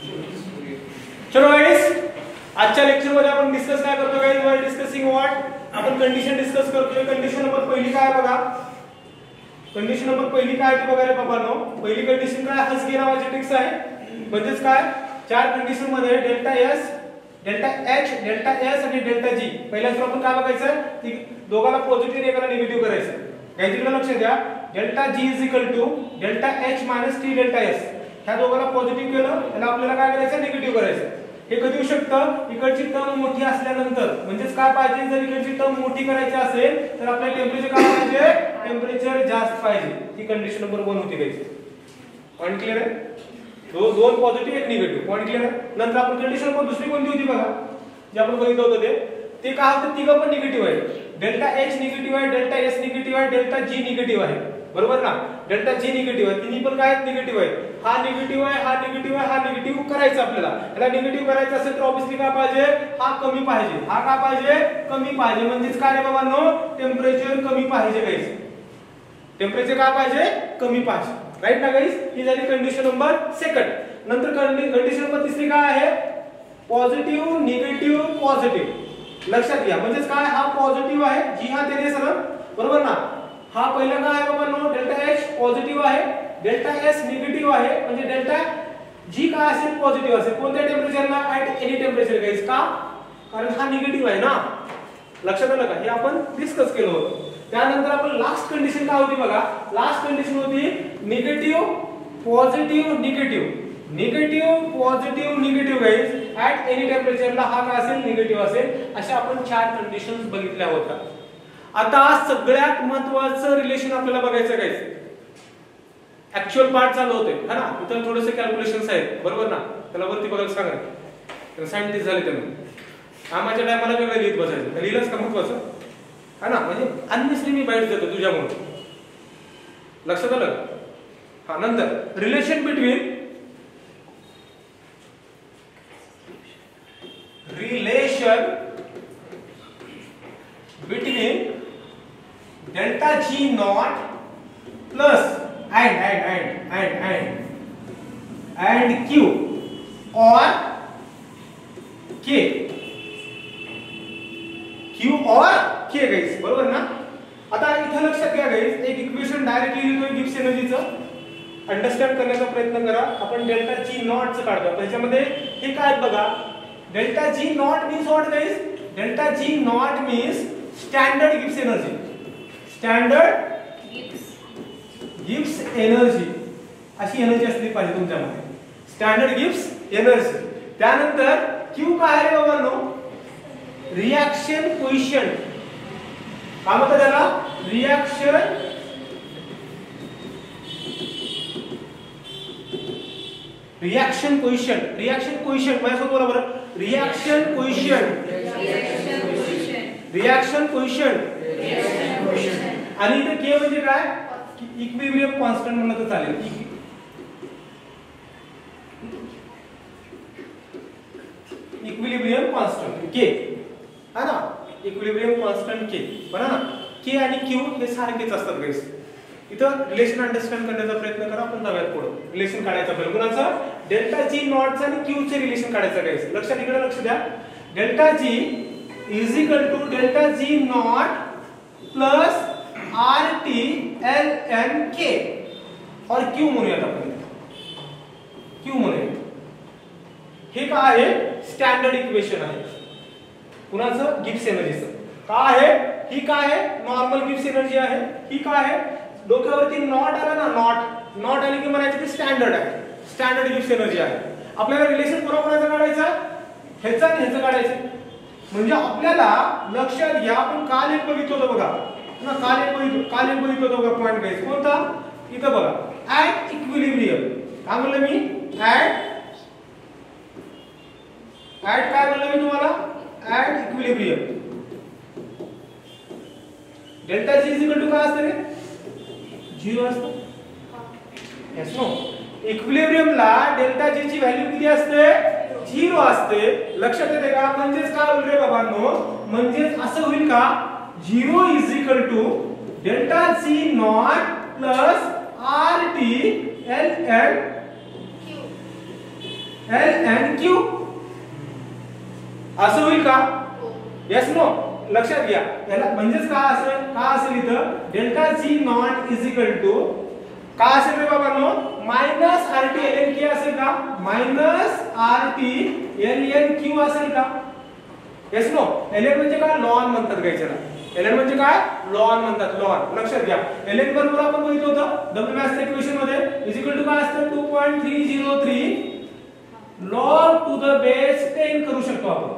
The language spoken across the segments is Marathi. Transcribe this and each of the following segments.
चलो गाइस, आजच्या लेक्चर मध्ये आपण डिस्कस काय करतो guys? We are discussing what? आपण कंडिशन डिस्कस करतोय. कंडिशन नंबर पहिली काय बघा. कंडिशन नंबर पहिली काय ते बघा रे बाबांनो. पहिली कंडिशन काय? हसगे नावाची ट्रिक्स आहे. म्हणजेच काय? चार कंडिशन मध्ये delta S, delta H, delta S आणि डेल्टा जी. पहिल्या सुरू आपण काय बघायचं? की दोघाला पॉझिटिव्ह एकाला निगेटिव्ह करायचं. गाइस इकडे लक्ष द्या. Delta G is equal to delta H minus T delta S. ह्या दोघाला पॉझिटिव्ह केलं त्याला आपल्याला काय करायचं? निगेटिव्ह करायचं. हे कधी होऊ शकतं? इकडची टर्म मोठी असल्यानंतर. म्हणजेच काय पाहिजे? जर इकडची टर्म मोठी करायची असेल तर आपल्याला टेम्परेचर काय पाहिजे? टेम्परेचर जास्त पाहिजे. ही कंडिशन नंबर 1 होती गाइस. पॉइंट क्लियर आहे? दोन पॉझिटिव्ह एक निगेटिव्ह. पॉइंट क्लियर आहे? नंतर आपण कंडिशन नंबर दुसरी कोणती होती बघा? जे आपण बघितलं होतं ते काय होतं? तिघं पण निगेटिव्ह आहे. डेल्टा एच निगेटिव्ह आहे, डेल्टा एस निगेटिव्ह आहे, डेल्टा जी निगेटिव्ह आहे. बरोबर ना? डेल्टा जी निगेटिव्ह आहे. तिन्ही पण काय निगेटिव्ह आहे. हा निगेटिव्ह आहे, हा निगेटिव्ह आहे, हा निगेटिव्ह करायचा आपल्याला. याला निगेटिव्ह करायचं असेल तर ऑब्वियसली काय पाहिजे? हा कमी पाहिजे. हा काय पाहिजे? कमी पाहिजे. म्हणजेच काय रे बाबांनो? टेम्परेचर कमी पाहिजे गाइस. टेम्परेचर काय पाहिजे? कमी पाहिजे. राइट ना गाइस? ही झाली कंडिशन नंबर सेकंड. नंतर कंडिशन नंबर तिसरी काय आहे? Positive, negative, positive. लक्षात घ्या. म्हणजेच काय? हा पॉझिटिव्ह आहे, जी हा तेने सरळ. बरोबर ना? हा पहिला काय आहे बाबांनो? डेल्टा एच पॉझिटिव्ह आहे, डेल्टा एस निगेटिव्ह आहे. म्हणजे डेल्टा जी काय असेल? पॉझिटिव्ह असेल. कोणत्या टेम्परेचरला? At any temperature guys. का? कारण हा निगेटिव्ह आहे ना. लक्षात आलं का? हे आपण डिस्कस केलं होतं. त्यानंतर आपण लास्ट कंडिशन काय होती बघा? लास्ट कंडिशन होती negative, positive, negative. Negative, positive, negative guys. At any टेम्परेचरला हा काय असेल? निगेटिव्ह असेल. अशा आपण चार कंडिशन्स बघितल्या होत्या. आता सगळ्यात महत्त्वाचं रिलेशन आपल्याला बघायचं गाइस. ऍक्च्युअल पार्ट चालू होते है ना. इथं थोडेसे कॅल्क्युलेशन्स आहेत. बरोबर ना? त्याला वरती बघायला सांगा. सायंटिस्ट झाले त्यांना. आम्हाच्या टायमाला वेगळं लिहित बसायचं. लिहिलंच का महत्त्वाचं? है ना? म्हणजे अननेसरी मी बाईट देतो तुझ्यामुळे. लक्षात आलं? हा. नंतर relation between delta G not plus and Q or K. Q or K guys. बरोबर ना? आता इथे लक्षात घ्या गाइस. एक इक्वेशन डायरेक्टली लिहितोय गिब्स एनर्जीचं. अंडरस्टँड करण्याचा प्रयत्न करा. आपण डेल्टा जी नॉट चं काढतो. त्याच्यामध्ये हे काय बघा? Delta G not means what guys? Delta G not means standard Gibbs energy. Standard Gibbs energy अशी एनर्जी असली पाहिजे तुमच्यामध्ये. Standard Gibbs energy. त्यानंतर Q काय आहे बाबांनो? Reaction coefficient. काय म्हणतात त्याला? Reaction coefficient. रिएक्शन कोएफिशिएंट माझ्यासोबत बोला बरं. Reaction coefficient. Reaction coefficient. आणि इथे K म्हणजे काय? इक्विलिब्रियम कॉन्स्टंट म्हणलं तर चालेल. इक्विलिब्रियम कॉन्स्टंट K है ना. Equilibrium constant K. बरोबर ना? K आणि Q हे सारखेच असतात गाइस. इथं रिलेशन अंडरस्टँड करण्याचा प्रयत्न करा. आपण जाऊयात पुढे. रिलेशन काढायचं आपल्याला. कुणाचं? डेल्टा जी नॉटचं आणि Q चे रिलेशन काढायचं गाइस. लक्षात इकडे लक्ष द्या. Delta G is equal to delta G not plus RT ln K और Q म्हणूयात आपण. Q म्हणूया. हे काय आहे? स्टँडर्ड इक्वेशन आहे. कुणाचं? गिब्स एनर्जीचं. काय आहे? ही काय आहे? नॉर्मल गिब्स एनर्जी आहे. ही काय आहे? डोक्यावरती नॉट आला ना. नॉट आली की म्हणायचं की स्टँडर्ड आहे. स्टँडर्ड गिब्स एनर्जी आहे. आपल्याला रिलेशन कोणाचं काढायचं? ह्याचं आणि ह्याचं काढायचं. म्हणजे आपल्याला लक्षात घ्या. आपण काल एक बघितलं होतं बघा ना. काल एक बघितलं होतं बघा. पॉइंट गाइस कोणता? इथं बघा. At equilibrium. काय म्हणलं मी? ऍट काय म्हणलं मी तुम्हाला? At equilibrium. Delta G is equal to काय असते रे? 0 असतं. Yes no. इक्विलिब्रियमला डेल्टा जी ची व्हॅल्यू किती असते? 0 असते. लक्षात येते का? म्हणजेच काय होईल रे बाबांनो? म्हणजेच असं होईल का? 0 is equal to delta G naught plus RT ln LNQ असं होईल का? Yes no? लक्षात घ्या, याला म्हणजेच काय असेल इथं delta G not is equal to काय असेल रे बाबांनो, मायनस RT LNQ असेल का? मायनस RT LNQ असेल का? Yes no? LN म्हणजे काय? लॉन म्हणतात गायच्याला. LN म्हणजे काय? लॉन म्हणतात, लॉन. लक्षात घ्या, LN बरोबर आपण बघितलं होतं डब्ल्यू मॅथ्सच्या इक्वेशन मध्ये इज इक्वल टू काय असतं 2.303 log टू द बेस 10 करू शकतो आपण.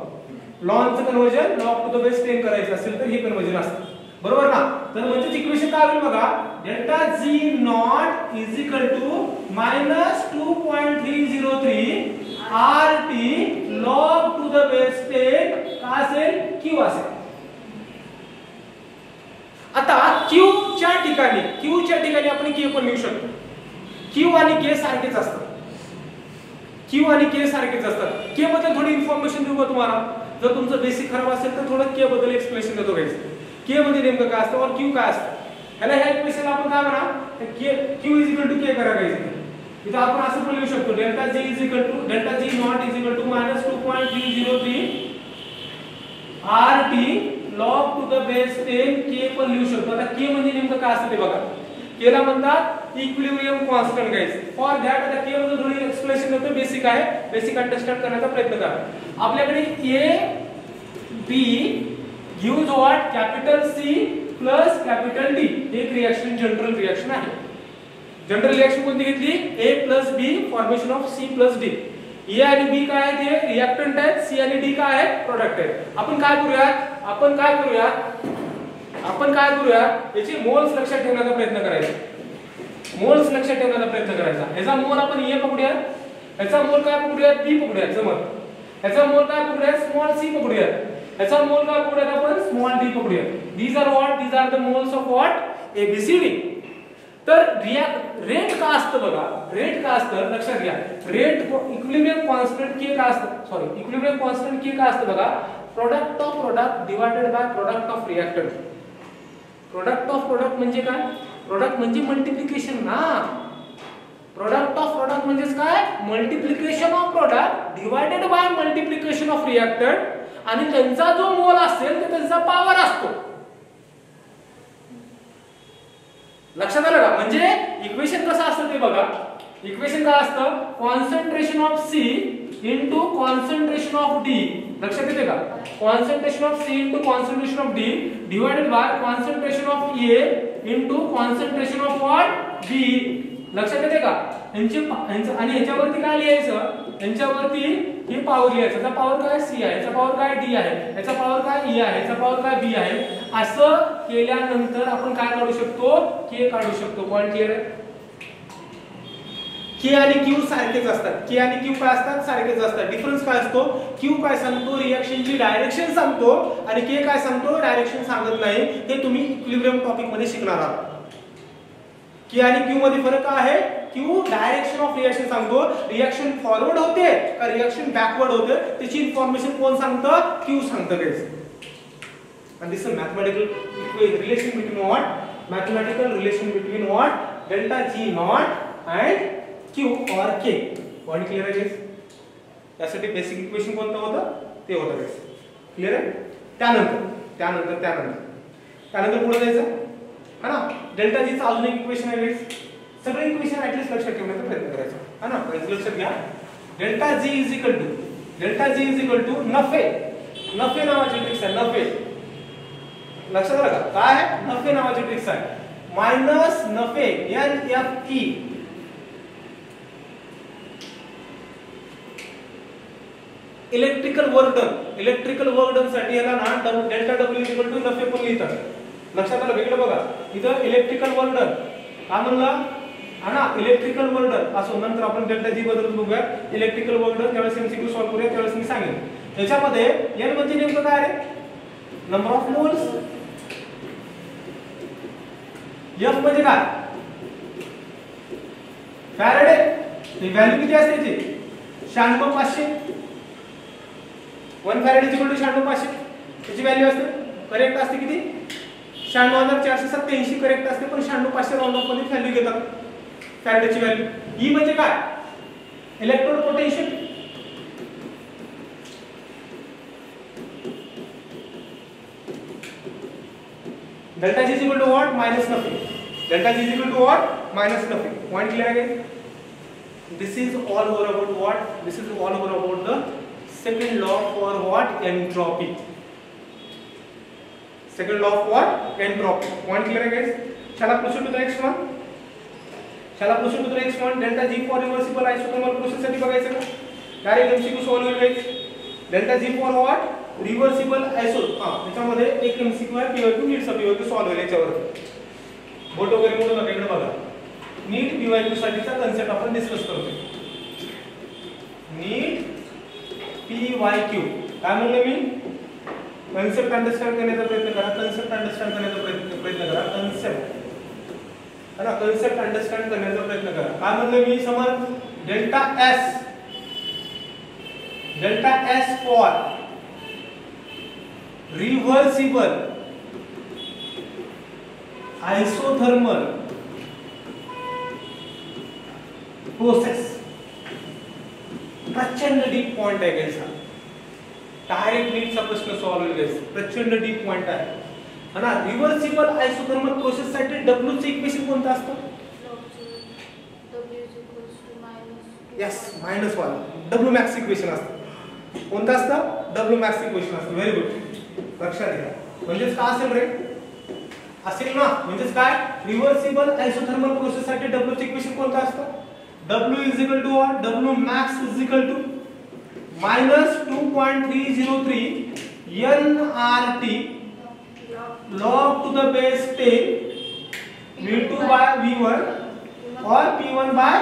लॉनचं conversion log to the base 10 करायचं असेल तर हे कन्वर्जन असतं, बरोबर ना? तर म्हणजे इक्वेशन काय होईल बघा, delta G not is equal to minus 2.303 RT log to the base 10 काय असेल? Q असेल. आता Q च्या ठिकाणी आपण K पण लिहू शकतो. Q आणि K सारखेच असतात. Q आणि K सारखेच असतात. K बद्दल थोडी इन्फॉर्मेशन देऊ का तुम्हाला? जर तुमचं बेसिक खराब असेल तर थोडं K बद्दल एक्सप्लेनेशन देतो गाइस. K मध्ये नेमकं काय असतं और Q काय असतं? ह्याला ह्या इक्वेशनला आपण काय म्हणा? Q K करा गाइस. इथं आपण असं पण लिहू शकतो delta G not is equal to minus 2.303 RT log to the base 10 K पण लिहू शकतो. आता K म्हणजे नेमकं काय असतं ते बघा. K ला म्हणतात equilibrium constant guys. For that आता K मध्ये थोडी एक्सप्लेनेशन देतो, बेसिक आहे, बेसिक अंडरस्टँड करण्याचा प्रयत्न करा. आपल्याकडे A B gives what capital C plus capital D. एक रिएक्शन जनरल रिएक्शन आहे. जनरल रिएक्शन कोणती घेतली? A plus B formation of C plus D. A आणि B काय आहेत? हे रिएक्टंट आहेत. C आणि D काय आहेत? प्रोडक्ट आहेत. आपण काय करूयात याची मोल्स लक्षात ठेवण्याचा प्रयत्न करायचा. याचा मोल आपण A पकडूया, याचा मोल काय पकडूयात? B पकडूयात. जमत. याचा मोल काय पकडूयात? Small c पकडूयात. याचा मोल काय पकडूयात? आपण small d पकडूयात. These are the moles of what? ABCD. तर रेट का असतं बघा, रेट का असतं लक्षात घ्या. रेट इक्विलिब्रियम कॉन्स्टंट K का असतं, इक्विलिब्रियम कॉन्स्टंट K का असतं बघा, product of product divided by product of reactant. Product of product म्हणजे काय? प्रोडक्ट म्हणजे मल्टिप्लिकेशन ना. प्रोडक्ट ऑफ प्रोडक्ट म्हणजेच काय? Multiplication of product divided by multiplication of reactant आणि त्यांचा जो मोल असेल तो त्यांचा पॉवर असतो. लक्षात आलं का? म्हणजे इक्वेशन कसं असतं ते बघा. इक्वेशन काय असतं? Concentration of C into concentration of D. लक्षात येते का? Concentration of C into concentration of D divided by concentration of A into concentration of what B. लक्षात येते का? आणि ह्याच्यावरती काय लिहायचं? यांच्यावरती हे पॉवर लिहायचं. याचा पॉवर काय? C आहे, याचा पॉवर काय? D आहे, याचा पॉवर काय? E आहे, याचा पॉवर काय? B आहे. असं केल्यानंतर आपण काय काढू शकतो? K काढू शकतो. पॉइंट क्लियर आहे? K आणि Q सारखेच असतात. K आणि Q काय असतात? सारखेच असतात. डिफरन्स काय असतो? Q काय सांगतो? रिएक्शनची डायरेक्शन सांगतो आणि K काय सांगतो? डायरेक्शन सांगत नाही. हे तुम्ही इक्विलिब्रियम टॉपिक मध्ये शिकणार आहात. K आणि Q मध्ये फरक काय आहे? Q डायरेक्शन ऑफ रिएक्शन सांगतो. रिएक्शन फॉरवर्ड होते का रिएक्शन बॅकवर्ड होते त्याची इन्फॉर्मेशन कोण सांगतं? Q सांगतं guys. And this is a mathematical relation between what? Mathematical relation between what? Delta G naught and Q or K. Point clear आहे गाइस? यासाठी बेसिक इक्वेशन कोणतं होतं? ते होतं गाइस. क्लियर आहे? त्यानंतर पुढे जायचं है ना. डेल्टा जी चं अजून एक इक्वेशन आहे गाइस. सगळे इक्वेशन ऍटलीस्ट लक्षात ठेवण्याचा प्रयत्न करायचा है ना. लक्षात घ्या. Delta G is equal to नफे नावाची ट्रिक्स आहे. नफे लक्षात आलं का? काय आहे? नफे नावाची ट्रिक्स आहे. मायनस नफे NFE इलेक्ट्रिकल वर्क डन साठी याला ना डेल्टा W इक्वल टू नफे पण लिहितात. लक्षात आलं? वेगळं बघा. इथं इलेक्ट्रिकल वर्क डन काय म्हणलं हा ना. इलेक्ट्रिकल वर्क डन असो. नंतर आपण डेल्टा जी बद्दल बघूया. इलेक्ट्रिकल वर्क डन त्यावेळेस MCQ सॉल्व्ह करूया त्यावेळेस मी सांगेन. याच्यामध्ये N म्हणजे नेमकं काय आहे? Number of moles. F म्हणजे काय? फॅरेडे. ही व्हॅल्यू किती असते त्याची? 96500. 1 फॅरेड इक्वल टू 96500 त्याची व्हॅल्यू असते. करेक्ट असते किती? 96487 करेक्ट असते. पण 96500 राऊंड ऑफ मध्ये व्हॅल्यू घेतात फॅरेडेची व्हॅल्यू. E म्हणजे काय? Electrode potential. Delta G is equal to what? Minus nothing. Delta G is equal to what? Minus nothing. Point clear again? This is all over about what? This is all over about the second law for what? Entropy. Second law of what? Entropy. Point clear again? Shall I proceed to the next one? Delta G for reversible isothermal process साठी बघायचं का? डायरेक्ट MCQ सॉल्व होईल guys. Delta G for what? Reversible iso. त्याच्यामध्ये एक MCQ आहे PYQ नीट PYQ सॉल्व होईल याच्यावर. बोट वगैरे मोडू नका इकडे बघा. नीट PYQ साठीचा कन्सेप्ट आपण डिस्कस करतोय. नीट PYQ काय म्हणले मी? कन्सेप्ट अंडरस्टँड करण्याचा प्रयत्न करा. कन्सेप्ट अंडरस्टँड करण्याचा प्रयत्न करा. कन्सेप्ट है ना, कन्सेप्ट अंडरस्टँड करण्याचा प्रयत्न करा. काय म्हणले मी? समज delta S for reversible isothermal process. प्रचंड डीप पॉइंट आहे गाइस. डायरेक्ट नीटचा प्रश्न सॉल्व होईल गाइस. प्रचंड डीप पॉइंट आहे है ना. रिव्हर्सिबल आइसोथर्मल प्रोसेस साठी W चे इक्वेशन कोणतं असतं? यस -1. W मॅक्स इक्वेशन असतं. कोणतं असतं? W मॅक्स इक्वेशन असतं. Very good. लक्षात घ्या. म्हणजे काय असेल रे? असेल ना. म्हणजे काय? रिव्हर्सिबल आइसोथर्मल प्रोसेस साठी W चे इक्वेशन कोणतं असतं? W is equal to what? W max is equal to minus 2.303 nRT log to the base 10 V2 by V1 or P1 by.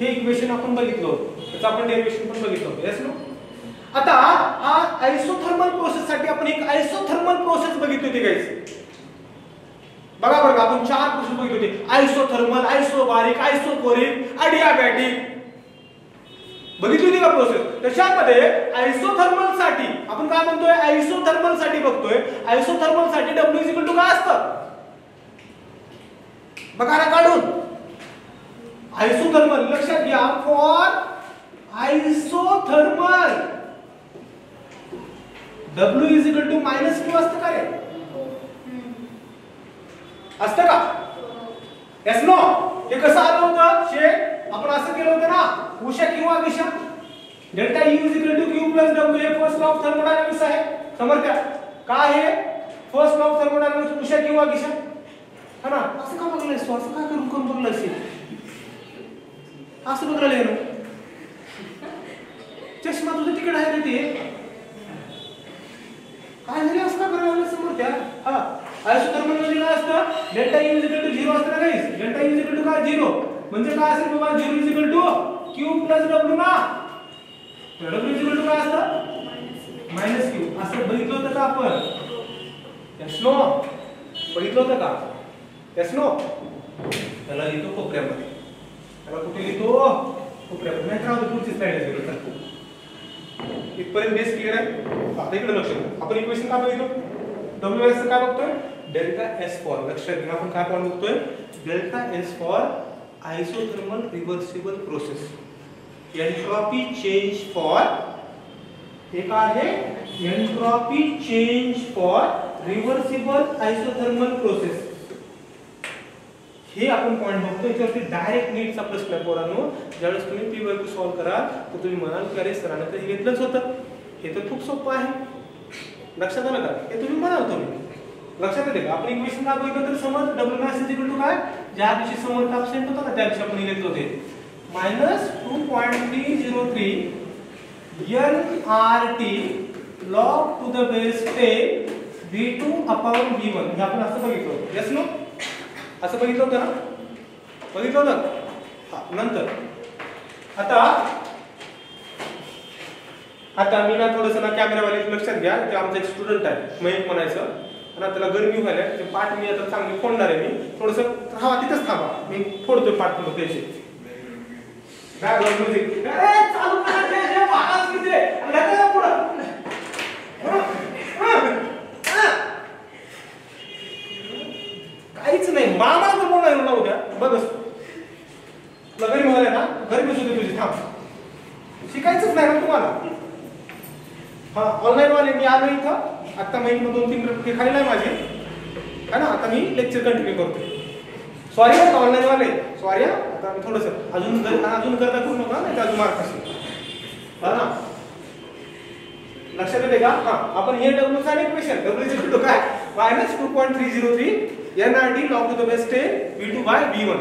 हे इक्वेशन आपण बघितलं. त्याचं आपण डेरिव्हेशन पण बघितलं. Yes no. आता आइसोथर्मल प्रोसेस साठी आपण एक आइसोथर्मल प्रोसेस बघितली होती गाइस. बघा बरं आपण 4 प्रोसेस बघितली होती. आइसोथर्मल, आइसोबारिक, आइसोकोरिक, अडियाबॅटिक बघितली होती का प्रोसेस? त्याच्यामध्ये आइसोथर्मल साठी आपण काय म्हणतोय? आइसोथर्मल साठी बघतोय. आइसोथर्मल साठी W इक्वल टू काय असतं? बघा ना काढून. आइसोथर्मल लक्षात घ्या. For isothermal W is equal to -Q असतं का रे? असतं का? Yes no. हे कसं आलं होतं? आपण असं केलं होतं ना, उषा किंवा विषा. Delta U is equal to Q plus W. हे फर्स्ट लॉ ऑफ थर्मोडायनामिक्स आहे. समजता काय हे? फर्स्ट लॉ ऑफ थर्मोडायनामिक्स उषा किंवा विषा है ना. असं का बघलायस तू? असं का करून बघलायस? असं बघलाय ना. चष्मा तुझं तिकडे आहे रे. ते काय झालं? असं का करायला समोर त्या? आइसोथर्मल म्हणजे काय असतं? Delta U is equal to 0 असतं ना guys. Delta U is equal to काय? 0. म्हणजे काय असेल बाबा? 0 is equal to Q plus W ना. W इज इक्वल टू काय असतं? -Q. असं बघितलं होतं का आपण? Yes no. बघितलं होतं का? Yes no. त्याला लिहितो कोपऱ्यामध्ये. त्याला कुठे लिहितो? कोपऱ्यामध्ये. नाही राहतो. पुढची स्लाइड आहे. इथपर्यंत बेस क्लिअर आहे. आता इकडे लक्ष द्या. आपण इक्वेशन काय बघितलं? WS काय बघतोय? Delta S for. लक्षात घ्या आपण काय पॉइंट बघतोय? Delta S for isothermal reversible process. Entropy change for एक आहे entropy change for reversible isothermal process. हे आपण पॉइंट बघतो. याच्यावरती डायरेक्ट नीटचा प्रश्न आहे पोरांनो. ज्यावेळेस तुम्ही PYQ सॉल्व कराल तर तुम्ही म्हणाल की अरे सरांनी तर घेतलंच होतं. हे तर खूप सोपं आहे. लक्षात आलं का? हे तुम्ही म्हणाल. तुम्ही लक्षात येते का? आपण इक्वेशन काय बघितलं तर समज W max is equal to काय? ज्या दिवशी समोर अब्सेंट होता ना त्या दिवशी आपण घेतलं होते -2.303 nRT log to the base 10 V2 upon V1. हे आपण असं बघितलं होतं. Yes no. असं बघितलं होतं ना? बघितलं होतं. हा. नंतर आता मी ना थोडंसं ना कॅमेरावाले लक्षात घ्या. ते आमचा एक स्टुडंट आहे मयंक म्हणायचं. आणि त्याला गरमी व्हायला ते पाठ मी आता चांगली फोडणार आहे. मी थोडंसं राहा तिथंच थांबा. मी फोडतोय पाठ फोडतो त्याचे. बॅकग्राऊंड म्युझिक चालू करायचे. आवाज किती आहे? पुढं काहीच नाही. मामा तर बोलायला ना उद्या बघच. तुला गरमी व्हायला ना? गरमी सुद्धा तुझी थांब. शिकायचंच नाही ना तुम्हाला. हा ऑनलाईन वाले मी आलो इथं आता महिने 2-3 रुपये खाली आहे माझे है ना. आता मी लेक्चर कंटिन्यू करतो. सॉरी बरं ऑनलाईन वाले सॉरी. आता थोडंसं अजून करता करू नका नाही तर अजून मार्क असेल हा ना. लक्षात येते का. हा आपण हे डब्ल्यू चा इक्वेशन डब्ल्यू काय -2.303 nRT log to the base 10 v2 by v1.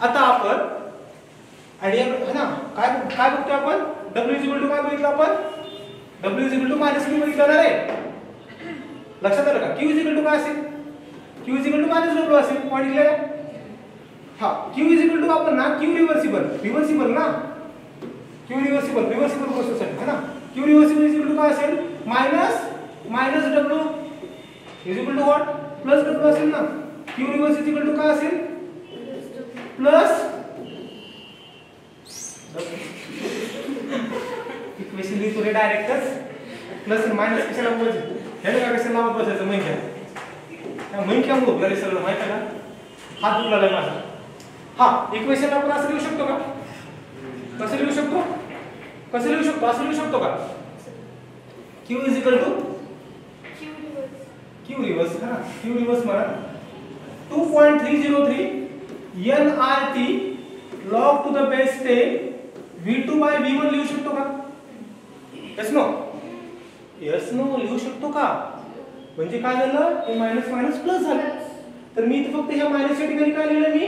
आता आपण आयडिया है ना काय बघतोय आपण w काय बघितलं आपण w -q बघितलं ना रे. लक्षात आलं का. q काय असेल q -w असेल पॉइंट लिहिला. हा q आपण ना q रिव्हर्सिबल ना q रिव्हर्सिबल प्रोसेस आहे ना. q रिव्हर्सिबल काय असेल -w is what plus w असेल ना. q रिव्हर्सिबल काय असेल प्लस इक्वेशन लिहितो रे डायरेक्टच प्लस आणि मायनस कशाला बोलायचं हे का कशाला लावत बसायचं महिन्या त्या महिन्यामुळे आपल्याला सगळं माहिती आहे ना. हात दुखला माझा. हा इक्वेशन आपण असं लिहू शकतो का कसं लिहू शकतो असं लिहू शकतो का q q रिवर्स हा q रिवर्स म्हणा 2.303 nRT log to the base 10 v2 by v1 लिहू शकतो का. यस नो लिहू शकतो का. म्हणजे काय झालं हे मायनस मायनस प्लस झालं. तर मी इथे फक्त ह्या मायनसच्या ठिकाणी काय लिहिलं मी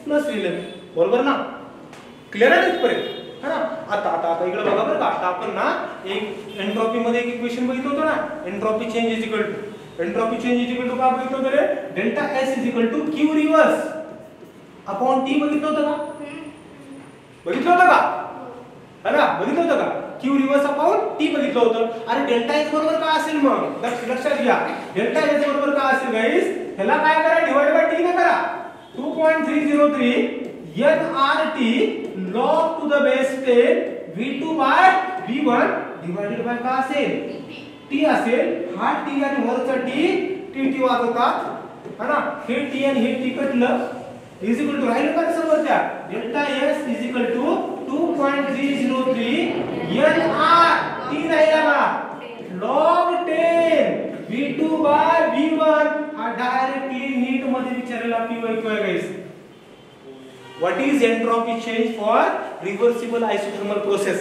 प्लस लिहिलं बरोबर ना. क्लिअर आहे इथपर्यंत है ना. आता इकडे बघा बरं का. आता आपण ना एक एंट्रॉपी मध्ये एक इक्वेशन बघितलं होतं ना. Entropy change is equal to काय बघितलं होतं रे delta S is equal to Q reverse upon T बघितलं होतं का है ना. बघितलं होतं का क्यू रिवर्स अपॉन टी बघितलं होतं. अरे डेल्टा एस बरोबर काय असेल मग लक्षात घ्या. डेल्टा एस बरोबर काय असेल गाईस ह्याला काय करा डिवाइड बाय टी ने करा. 2.303 nRT log to the base 10 v2 by v1 divided by काय असेल टी असेल. हा टी आणि वरचा टी वाजवतात है ना. हे टी आणि हे टी कटलं इज इक्वल टू राहिलं का समोर त्या delta S is equal to 2.303 nR T राहिला ना log 10 v2 by v1 हा डायरेक्टली नीट मध्ये विचारलेला PYQ आहे guys. What is entropy change for reversible isothermal process.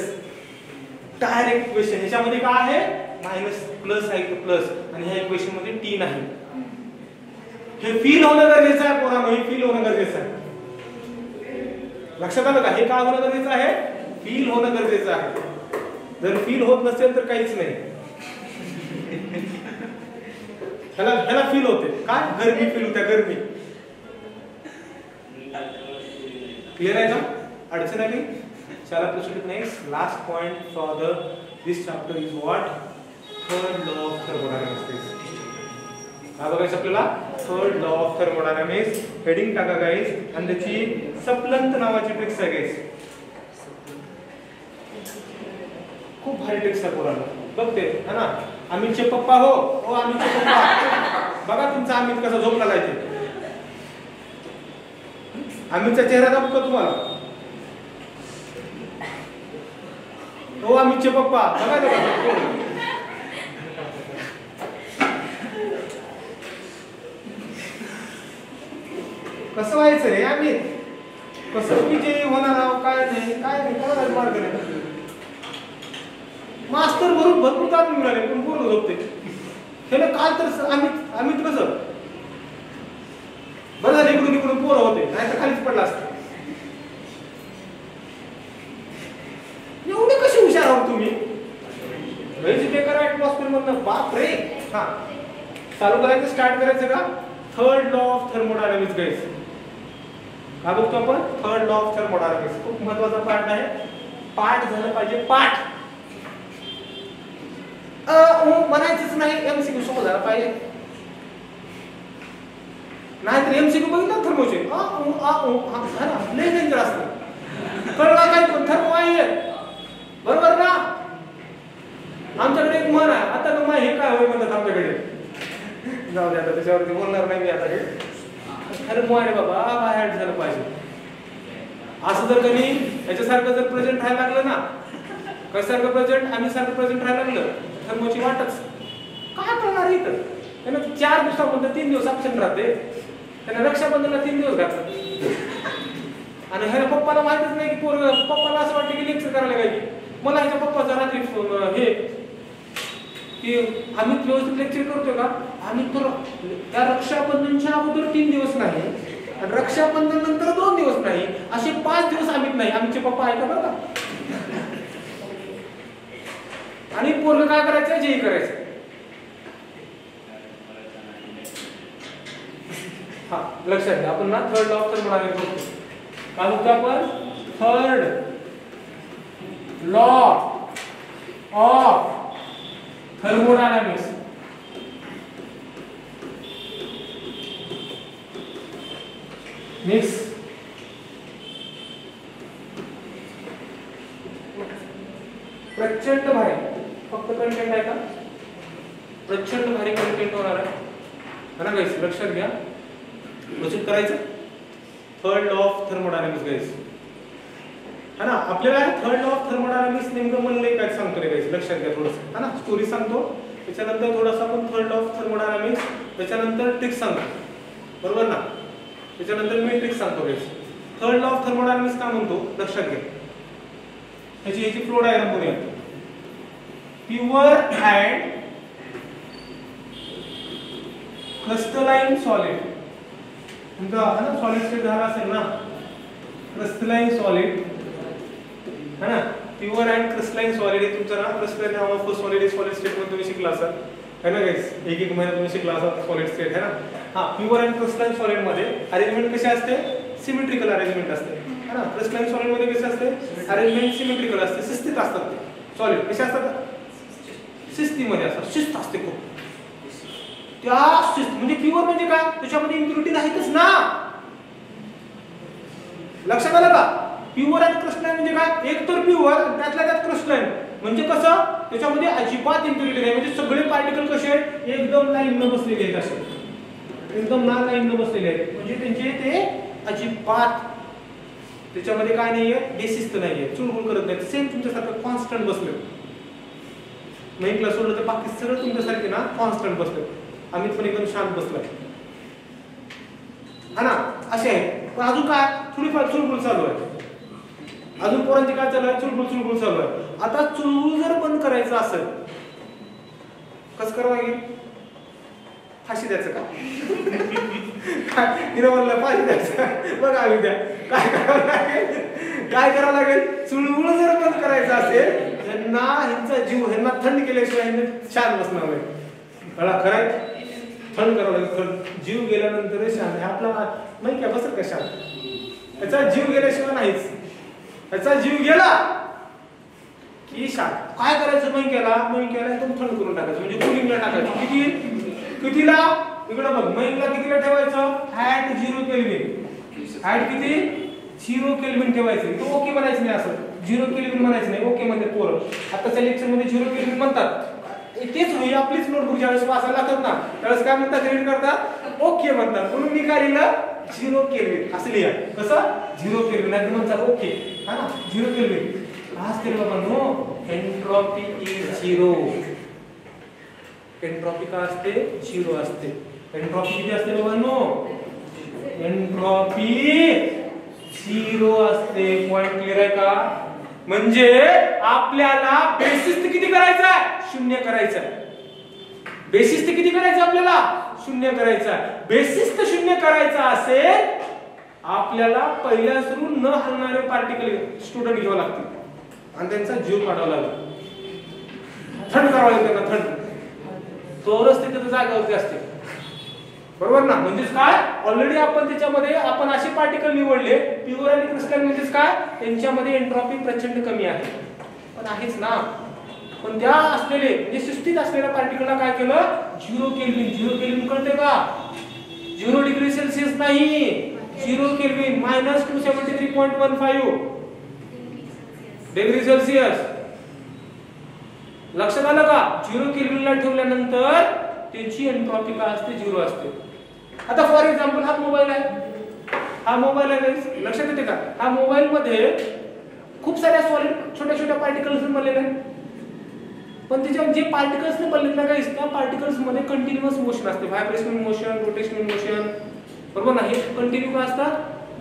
Direct equation याच्यामध्ये काय आहे मायनस प्लस आहे प्लस आणि ह्या इक्वेशन मध्ये टी नाही. हे फील होणं गरजेचं आहे पोरांनो. हे फील होणं गरजेचं आहे. लक्षात आलं का. हे काय होणं गरजेचं आहे फील होणं गरजेचं आहे. जर फील होत नसेल तर काहीच नाही. ह्याला फील होते काय गरमी फील होत्या गरमी. क्लियर आहे का अडचण आली. चला proceed next last point for the this chapter is what third law of thermodynamics. काय बघायचं आपल्याला third law of thermodynamics. Heading टाका गाइस आणि त्याची सप्लंत नावाची ट्रिक्स आहे गाइस. खूप भारी ट्रिक्स आहे पोरांनो बघते है ना. अमितचे पप्पा हो अमितचे पप्पा बघा तुमचा अमित कसा झोप लागायचे. अमितचा चेहरा दाखवतो तुम्हाला. हो अमितचे पप्पा बघा कसं व्हायचं रे अमित कसं विजयी होणार काय नाही कोणाला मार्ग नाही. मास्तर भरपूर ताप मिळाले पण बोलू झोपते. त्याला काल तर अमित कसं बरं झालं इकडून पोरं होते नाही तर खालीच पडला असतं. एवढे कसे हुशार आहोत तुम्ही. बेकार ऍटमॉस्फिअर मधनं बाप रे. हा चालू करायचं स्टार्ट करायचं का. Third law of thermodynamics guys. काय बघतो आपण थर्ड लॉ ऑफ थर्मोडायनामिक्स. खूप महत्वाचा पार्ट आहे. पाठ झालं पाहिजे पाठ. म्हणायचंच नाही एमसीक्यू सोपं झालं पाहिजे. नाहीतर एमसीक्यू बघितलं थर्मोचे लय डेंजर असतं. कळला काय थर्मो आहे बरोबर ना. आमच्याकडे एक मन आहे आता मग हे काय होय म्हणतात आमच्याकडे. जाऊ दे आता त्याच्यावरती बोलणार नाही मी आता. हे थर्मो आहे बाबा बाहेर झालं पाहिजे. असं जर कधी याच्यासारखं जर प्रेझेंट राहायला लागलं ना सारखं प्रेझेंट आम्ही सारखं प्रेझेंट राहायला लागलं थर्मोची वाटच काय करणार इथं. त्यांना 4 दिवसापर्यंत 3 दिवस ॲब्सेंट राहते. त्यांना रक्षाबंधनला 3 दिवस घातलं आणि ह्या पप्पाला माहितच नाही की पप्पाला असं वाटतं की लेक्चर करायला काय की मला ह्याच्या पप्पाचा रात्री हे की आम्ही व्यवस्थित लेक्चर करतोय का. आम्ही तर त्या रक्षाबंधनच्या अगोदर 3 दिवस नाही आणि रक्षाबंधन नंतर 2 दिवस नाही असे 5 दिवस आम्ही नाही. आमचे पप्पा ऐका बरं का. आणि पोरग काय करायचं जेही करायचं. हा लक्षात घ्या आपण ना थर्ड लॉ ऑफ थर्मोडायनामिक्स काय म्हणतो आपण third law of thermodynamics. Mix प्रचंड भारी फक्त कंटेंट आहे का प्रचंड भारी कंटेंट होणार आहे ना गाइस. लक्षात घ्या प्रोसेस करायचं third law of thermodynamics guys है ना. आपल्याला थर्ड लॉ ऑफ थर्मोडायनामिक्स नेमकं म्हणले काय सांगतो रे गाइस. लक्षात घ्या थोडंसं है ना. स्टोरी सांगतो त्याच्यानंतर थोडासा आपण थर्ड लॉ ऑफ थर्मोडायनामिक्स त्याच्यानंतर ट्रिक्स सांगतो बरोबर ना. त्याच्यानंतर मी ट्रिक्स सांगतो guys. Third law of thermodynamics काय म्हणतो लक्षात घ्या. याची फ्लो डायग्राम बघूया. प्युअर अँड क्रिस्टलाइन सॉलिड तुमचा है ना सॉलिड स्टेट झाला असेल ना क्रिस्टलाइन सॉलिड है ना. प्युअर अँड क्रिस्टलाइन सॉलिड हे तुमचं ना crystalline of solid solid state मध्ये तुम्ही शिकला असाल है ना गाइस. एक महिना तुम्ही शिकला असाल सॉलिड स्टेट है ना. हा प्युअर अँड क्रिस्टलाइन सॉलिड मध्ये अरेंजमेंट कशी असते सिमेट्रिकल अरेंजमेंट असते है ना. क्रिस्टलाइन सॉलिड मध्ये कशी असते अरेंजमेंट सिमेट्रिकल असते शिस्तीत असतात ते सॉलिड कसे असतात शिस्तीमध्ये असतात शिस्त असते खूप. त्या शिस्त म्हणजे प्युअर म्हणजे काय त्याच्यामध्ये इम्प्युरिटी नाहीतच ना. लक्षात आलं का. प्युअर आणि क्रिस्टलाइन म्हणजे काय एक तर प्युअर त्यातल्या त्यात क्रिस्टलाइन म्हणजे कसं त्याच्यामध्ये अजिबात इम्प्युरिटी नाही. म्हणजे सगळे पार्टिकल कसे आहेत एकदम लाईन न बसलेले आहेत असे एकदम ना लाईन न बसलेले आहेत म्हणजे त्यांचे ते अजिबात त्याच्यामध्ये काय नाहीये बेसिस्त नाहीये चुळबुळ करत नाही. सेम तुमच्यासारखं कॉन्स्टंट बसले नाही क्लास सोडलं तर बाकी सगळं तुमच्यासारखे ना कॉन्स्टंट बसले. आम्ही पण एकदम शांत बसलोय हा ना असे आहे. पण अजून काय थोडीफार चुळबुळ चालू आहे. अजून पोरांची काय चालू आहे चुळबुळ चालू आहे. आता चुळबुळ जर बंद करायचं असेल कसं करावं लागेल फाशी द्यायचं का काय म्हणलं फाशी द्यायचं बघा आम्ही द्या काय करावं लागेल चुळबुळ जर बंद करायचं असेल ह्यांना ह्यांचा जीव ह्यांना थंड केल्याशिवाय ह्यांना शांत बसणार नाही. कळा खरंय थंड करावं लागेल. जीव गेल्यानंतर शांत आहे आपला नाही का बसत का शांत. त्याचा जीव गेल्याशिवाय नाहीच. त्याचा जीव गेला की शांत. काय करायचं महिन्याला एकदम थंड करून टाकायचं म्हणजे कुलिंगला टाकायचं. कितीला इकडं बघ महिन्याला कितीला ठेवायचं ॲट 0 केल्विन. ॲट किती 0 केल्विन ठेवायचं. तो ओके म्हणायचं नाही असं 0 केल्विन म्हणायचं नाही ओके म्हणतात पोरं. आताच्या लेक्चर मध्ये 0 केल्विन म्हणतात. तेच होई आपलीच नोटबुक ज्यावेळेस वाचायला लागतात ना त्यावेळेस काय म्हणतात रीड करतात ओके म्हणतात. म्हणून मी काय लिहिलं 0 केल्विन असं लिहा. कसं 0 केल्विन नाही म्हणतात ओके हा ना 0 केल्विन. आज तरी बाबा नो एंट्रोपी इज 0. एंट्रोपी काय असते 0 असते. एंट्रोपी किती असते बाबा नो एंट्रोपी 0 असते. पॉइंट क्लियर आहे का. म्हणजे आपल्याला बेसिस किती करायचं आहे 0 करायचं आहे. बेसिस किती करायचं आपल्याला 0 करायचं आहे. बेसिस 0 करायचा असेल आपल्याला पहिल्या सुरू न हलणारे पार्टिकल स्टुडंट घ्यावे लागतील आणि त्यांचा जीव काढावा लागेल. थंड करावं लागेल त्यांना थंड. तोरच ते त्याच्या जागेवरती असते बरोबर ना. म्हणजेच काय ऑलरेडी आपण त्याच्यामध्ये आपण असे पार्टिकल निवडले प्युअर आणि क्रिस्टलाइन म्हणजेच काय त्यांच्यामध्ये एंट्रोपी प्रचंड कमी आहे पण आहेच ना. पण त्या असलेले म्हणजे शिस्तीत असलेल्या पार्टिकलला काय केलं 0 केल्विन. 0 केल्विन कळते का 0 डिग्री सेल्सिअस नाही 0 केल्विन -273.15 डिग्री सेल्सिअस. लक्षात आलं का. 0 केल्विनला ठेवल्यानंतर त्याची एंट्रोपी काय असते 0 असते. आता फॉर एक्झाम्पल हा मोबाईल आहे लक्षात येते का. हा मोबाईल मध्ये खूप साऱ्या सॉलिड छोट्या छोट्या पार्टिकल्स बनलेले आहेत, पण त्याच्या जे पार्टिकल्स ने बनलेले ना गाइस, त्या पार्टिकल्स मध्ये कंटिन्युअस मोशन असते, व्हायब्रेशनल मोशन, रोटेशनल मोशन, बरोबर ना. हे कंटिन्यू असतात,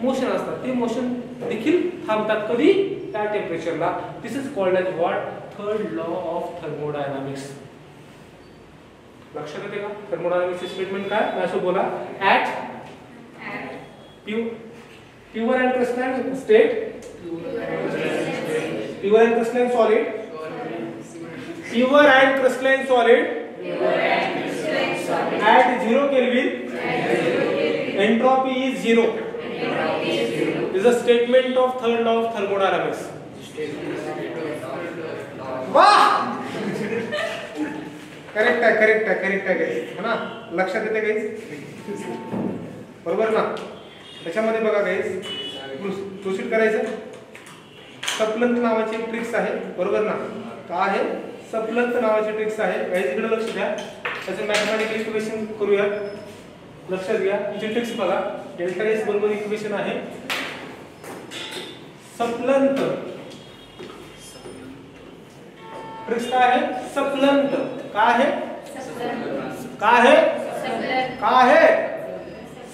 मोशन असतात, ते मोशन देखील थांबतात कधी, त्या टेम्परेचरला. This is called as what, third law of thermodynamics. लक्षात येते का थर्मोडायनामिक्स स्टेटमेंट काय? असं बोला, at pure and crystalline state, pure and crystalline solid, pure and crystalline solid at 0 Kelvin, entropy is 0. This is a statement of third law of thermodynamics. वाह, करेक्ट आहे गाइस, है ना. लक्षात येते गाइस, बरोबर ना. त्याच्यामध्ये बघा गाइस, प्रोसीड करायचं. सप्लंत नावाची एक ट्रिक्स आहे, बरोबर ना. काय आहे? सप्लंत नावाची ट्रिक्स आहे गाइस. इकडे लक्ष द्या, त्याचं मॅथमॅटिकल इक्वेशन करूया. लक्षात घ्या, ही ट्रिक्स बघा. डेल्टा एस बरोबर इक्वेशन आहे सप्लंत. ट्रिक्स काय आहे? सप्लंत. काय आहे?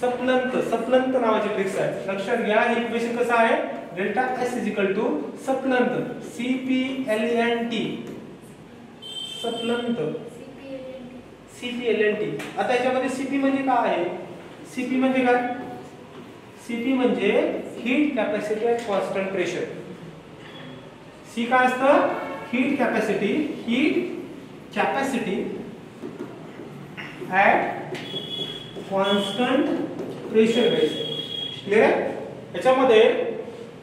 सप्लंत. सप्लंत नावाची ट्रिक्स आहे. लक्षात घ्या, हे इक्वेशन कसं आहे? Delta S is equal to सप्लंत, CPLNT, सप्लंत, CPLNT. आता याच्यामध्ये CP म्हणजे काय आहे? CP म्हणजे काय? CP म्हणजे heat capacity at constant pressure. C काय असतं? Heat capacity at constant pressure guys. Clear आहे? याच्यामध्ये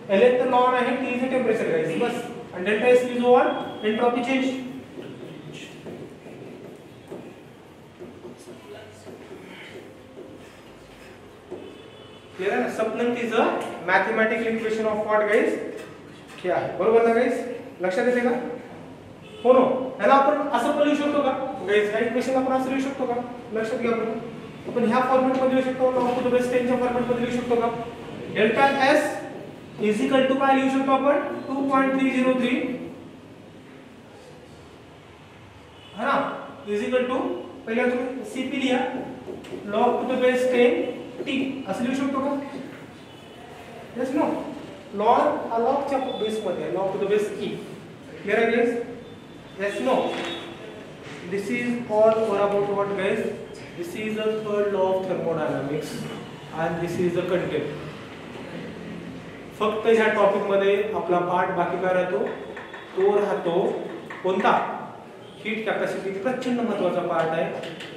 Ln तर नॉन आहे, T इज टेम्परेचर गाइस, बस. आणि delta S is what? Entropy change. Clear आहे ना. सप्लंत is a mathematical equation of what guys? हे आहे, बरोबर ना गाइस. लक्षात येते का? हो नो. ह्याला आपण असं पण लिहू शकतो का गाइस? ह्या इक्वेशन आपण असं लिहू शकतो का? लक्षात घ्या बरोबर. आपण ह्या फॉर्मॅट मध्ये लिहू शकतो, लॉग टू द बेस 10 च्या फॉर्मॅट मध्ये लिहू शकतो का? Delta S is equal to काय लिहू शकतो आपण? 2.303, है ना, इज इक्वल टू पहिला तुम्ही CP लिहा, log to the base 10T असं लिहू शकतो का? Yes no. लॉग हा लॉगच्या बेस मध्ये आहे, log to the base E. Clear आहे guys? Yes no. This is all for about what guys? This is the third law of thermodynamics and this is the content. फक्त ह्या टॉपिक मध्ये आपला पार्ट बाकी काय राहतो? तो राहतो कोणता? Heat capacity. प्रचंड महत्त्वाचा पार्ट आहे.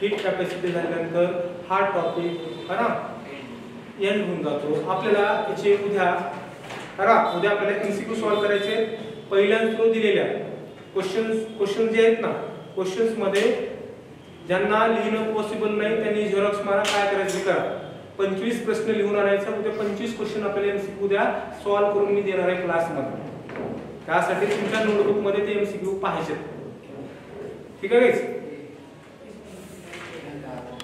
हीट कॅपॅसिटी झाल्यानंतर हा टॉपिक है ना एंड होऊन जातो. आपल्याला याचे उद्या आपल्याला MCQ सॉल्व करायचे. पहिल्यांदा तो दिलेल्या क्वेश्चन जे आहेत ना, क्वेश्चन्स मध्ये ज्यांना लिहिणं पॉसिबल नाही त्यांनी झेरॉक्स मारा. काय करायचं करा. 25 प्रश्न लिहून आणायचा. उद्या 25 क्वेश्चन आपल्याला MCQ उद्या सॉल्व करून मी देणार आहे क्लासमध्ये. त्यासाठी तुमच्या नोटबुक मध्ये ते MCQ पाहिजे. ठीक आहे गाइस?